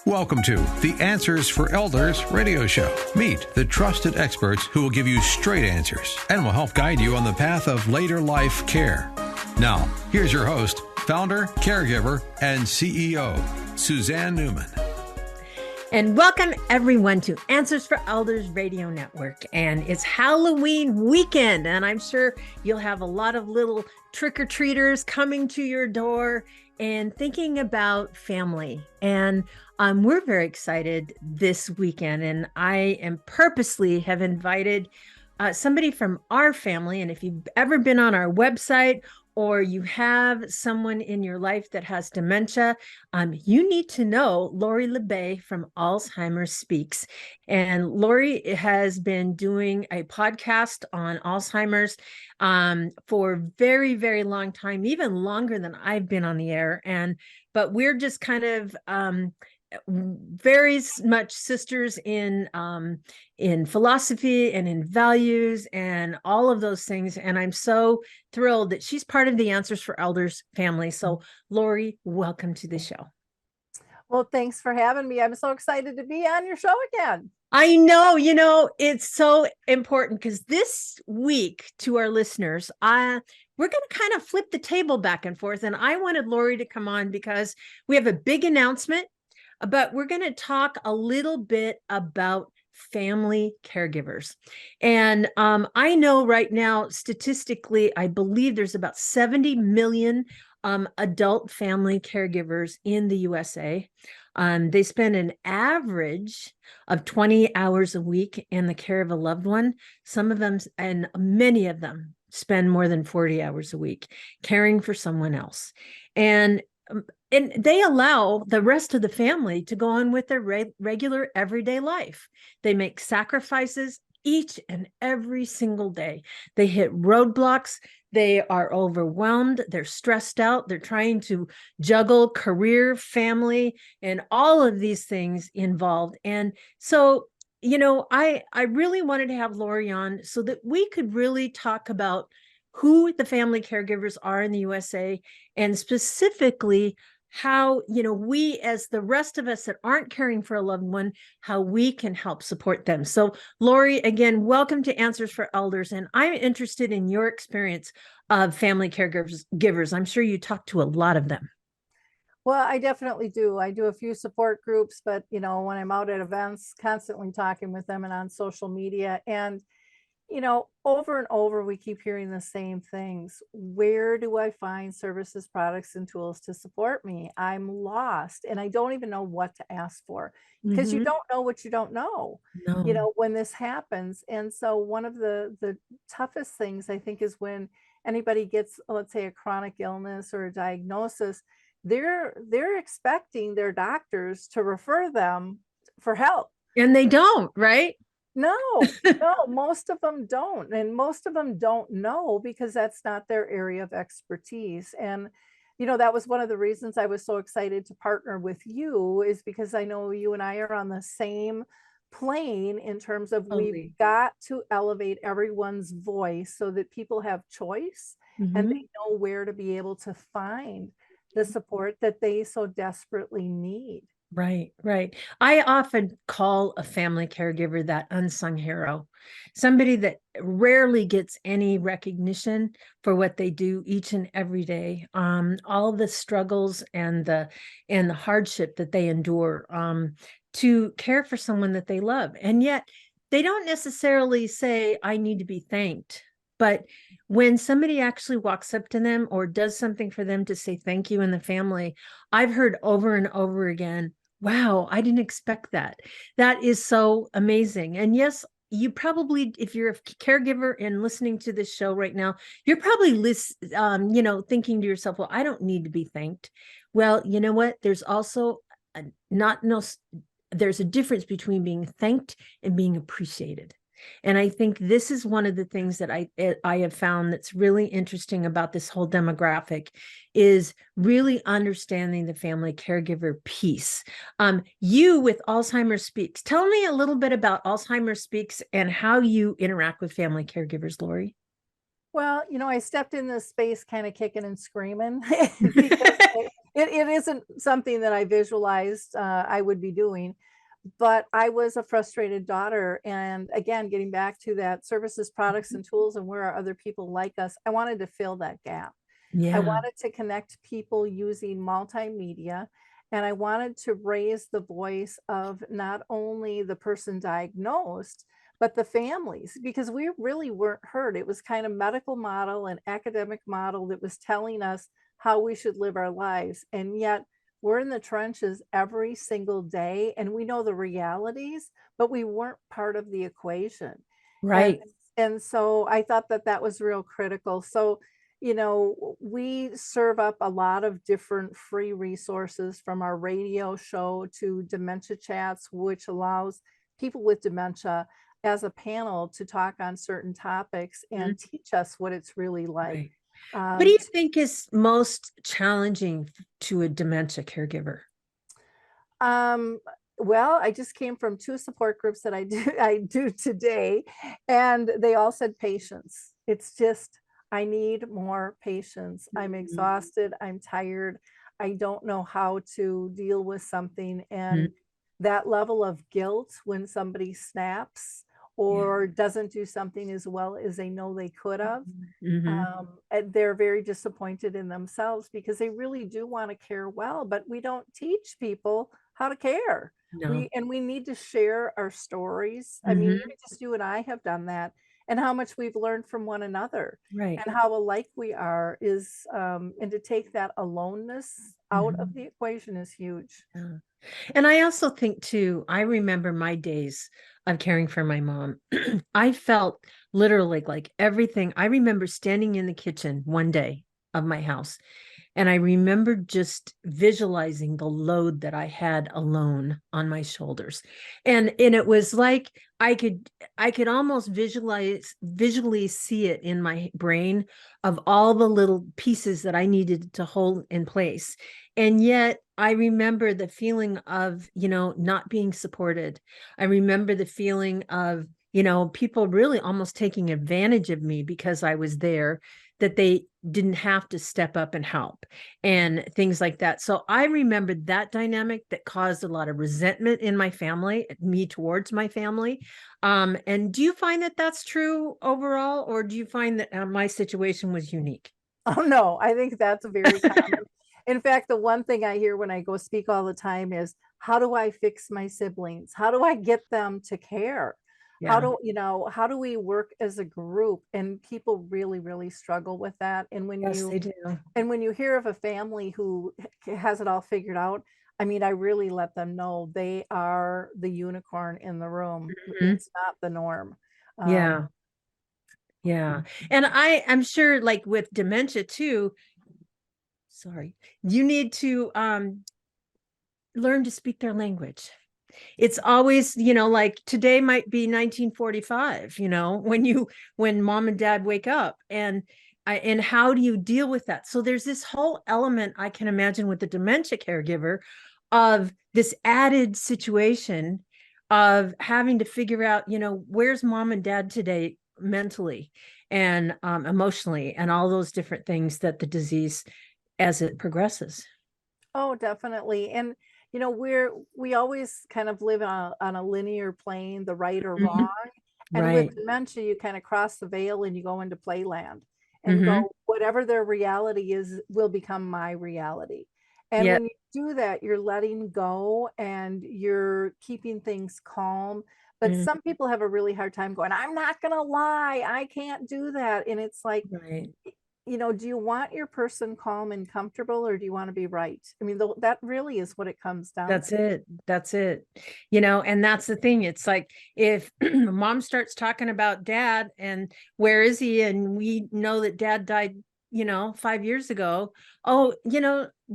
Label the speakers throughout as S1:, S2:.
S1: Welcome to the Answers for Elders radio show. Meet the trusted experts who will give you straight answers and will help guide you on the path of later life care. Now, here's your host, founder, caregiver, and CEO, Suzanne Newman.
S2: And welcome everyone to Answers for Elders Radio Network. And it's Halloween weekend, and I'm sure you'll have a lot of little trick-or-treaters coming to your door and thinking about family. And we're very excited this weekend, and I am purposely have invited somebody from our family. And if you've ever been on our website or you have someone in your life that has dementia, you need to know Lori La Bey from Alzheimer Speaks. And Lori has been doing a podcast on Alzheimer's for a very, very long time, even longer than I've been on the air. But we're just kind of very much sisters in philosophy and in values and all of those things. And I'm so thrilled that she's part of the Answers for Elders family. So Lori, welcome to the show.
S3: Well, thanks for having me. I'm so excited to be on your show again.
S2: I know, it's so important because this week to our listeners, we're going to kind of flip the table back and forth. And I wanted Lori to come on because we have a big announcement. But we're going to talk a little bit about family caregivers. And I know right now, statistically, I believe there's about 70 million adult family caregivers in the USA. They spend an average of 20 hours a week in the care of a loved one. Some of them, and many of them, spend more than 40 hours a week caring for someone else. And they allow the rest of the family to go on with their regular everyday life. They make sacrifices each and every single day. They hit roadblocks. They are overwhelmed. They're stressed out. They're trying to juggle career, family, and all of these things involved. And so, I really wanted to have Lori on so that we could really talk about who the family caregivers are in the USA, and specifically how, we as the rest of us that aren't caring for a loved one, how we can help support them. So Lori, again, welcome to Answers for Elders. And I'm interested in your experience of family caregivers. I'm sure you talk to a lot of them.
S3: Well, I definitely do. I do a few support groups, but, when I'm out at events, constantly talking with them and on social media. And over and over, we keep hearing the same things. Where do I find services, products, and tools to support me? I'm lost and I don't even know what to ask for because you don't know what you don't know, when this happens. And so one of the toughest things, I think, is when anybody gets, let's say, a chronic illness or a diagnosis, they're expecting their doctors to refer them for help.
S2: And they don't, right?
S3: No, most of them don't. And most of them don't know because that's not their area of expertise. And, that was one of the reasons I was so excited to partner with you, is because I know you and I are on the same plane in terms of we've got to elevate everyone's voice so that people have choice and they know where to be able to find the support that they so desperately need.
S2: Right. I often call a family caregiver that unsung hero, somebody that rarely gets any recognition for what they do each and every day. All the struggles and the hardship that they endure to care for someone that they love. And yet they don't necessarily say, I need to be thanked. But when somebody actually walks up to them or does something for them to say thank you in the family, I've heard over and over again, wow, I didn't expect that. That is so amazing. And yes, you probably, if you're a caregiver and listening to this show right now, you're probably thinking to yourself, well, I don't need to be thanked. Well, you know what? There's also there's a difference between being thanked and being appreciated. And I think this is one of the things that I have found that's really interesting about this whole demographic is really understanding the family caregiver piece. You with Alzheimer Speaks, tell me a little bit about Alzheimer Speaks and how you interact with family caregivers, Lori.
S3: Well, I stepped in this space kind of kicking and screaming because it isn't something that I visualized I would be doing, but I was a frustrated daughter. And again, getting back to that services, products, and tools, and where are other people like us, I wanted to fill that gap. I
S2: Yeah.
S3: wanted to connect people using multimedia, and I wanted to raise the voice of not only the person diagnosed, but the families, because we really weren't heard. It was kind of medical model and academic model that was telling us how we should live our lives. And yet we're in the trenches every single day and we know the realities, but we weren't part of the equation. And
S2: Right.
S3: and so I thought that that was real critical. So, we serve up a lot of different free resources, from our radio show to dementia chats, which allows people with dementia as a panel to talk on certain topics
S2: Mhm.
S3: and teach us what it's really like.
S2: Right. What do
S3: Um,
S2: you think is most challenging to a dementia caregiver?
S3: Um, well, I just came from two support groups that I do today, and they all said patience. It's just, I need more patience. I'm exhausted, I'm tired. I don't know how to deal with something,
S2: Mhm.
S3: and that level of guilt when somebody snaps
S2: Yeah.
S3: or doesn't do something as well as they know they could have.
S2: Mhm.
S3: And they're very disappointed in themselves because they really do want to care well, but we don't teach people how to care.
S2: No.
S3: We need to share our stories. I mean,
S2: Mhm.
S3: even just you and I have done that, and how much we've learned from one another,
S2: Right.
S3: and how alike we are is, and to take that aloneness out of
S2: Mhm.
S3: the equation is huge.
S2: Yeah. And I also think too, I remember my days of caring for my mom. I felt literally like everything. I remember standing in the kitchen one day of my house, and I remember just visualizing the load that I had alone on my shoulders. And it was like I could almost visually see it in my brain of all the little pieces that I needed to hold in place. And yet I remember the feeling of, not being supported. I remember the feeling of, people really almost taking advantage of me because I was there, that they didn't have to step up and help and things like that. So I remember that dynamic that caused a lot of resentment in my family, me towards my family. And do you find that that's true overall, or do you find that my situation was unique?
S3: Oh, no, I think that's very common. In fact, the one thing I hear when I go speak all the time is, how do I fix my siblings? How do I get them to care?
S2: Yeah.
S3: How do we work as a group? And people really, really struggle with that.
S2: Yes, they do.
S3: And when you hear of a family who has it all figured out, I mean, I really let them know they are the unicorn in the room.
S2: Mhm.
S3: It's not the norm. Um,
S2: Yeah. Yeah. And I'm sure, like with dementia too, sorry, you need to learn to speak their language. It's always, like today might be 1945, when mom and dad wake up, and how do you deal with that? So there's this whole element I can imagine with the dementia caregiver of this added situation of having to figure out, where's mom and dad today mentally and emotionally, and all those different things that the disease as it progresses.
S3: Oh, definitely. And we always kind of live on a linear plane, the right or wrong.
S2: Mhm.
S3: And with
S2: Right.
S3: dementia, you kind of cross the veil and you go into playland and
S2: Hmm.
S3: go, whatever their reality is will become my reality. And
S2: Yeah.
S3: when you do that, you're letting go and you're keeping things calm. But
S2: Mm.
S3: some people have a really hard time going, I'm not going to lie. I can't do that. And it's like,
S2: Right.
S3: do you want your person calm and comfortable, or do you want to be right? I mean, that really is what it comes down
S2: That's
S3: to.
S2: it. That's it. And that's the thing. It's like if mom starts talking about dad and where is he? And we know that dad died, 5 years ago. Oh,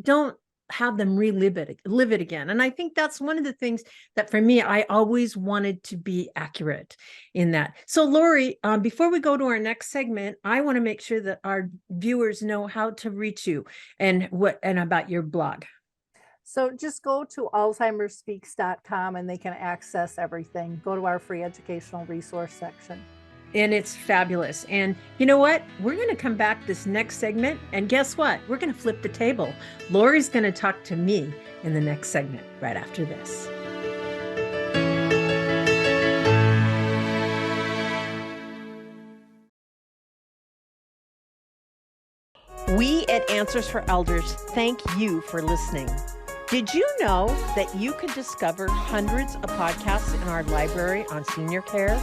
S2: don't have them live it again. And I think that's one of the things that for me, I always wanted to be accurate in that. So Lori, before we go to our next segment, I want to make sure that our viewers know how to reach you and about your blog.
S3: So just go to alzheimersspeaks.com and they can access everything. Go to our free educational resource section.
S2: And it's fabulous. And you know what? We're going to come back this next segment. And guess what? We're going to flip the table. Lori's going to talk to me in the next segment right after this. We at Answers for Elders thank you for listening. Did you know that you can discover hundreds of podcasts in our library on senior care?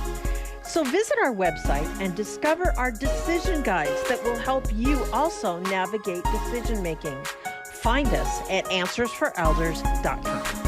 S2: So visit our website and discover our decision guides that will help you also navigate decision making. Find us at answersforelders.com.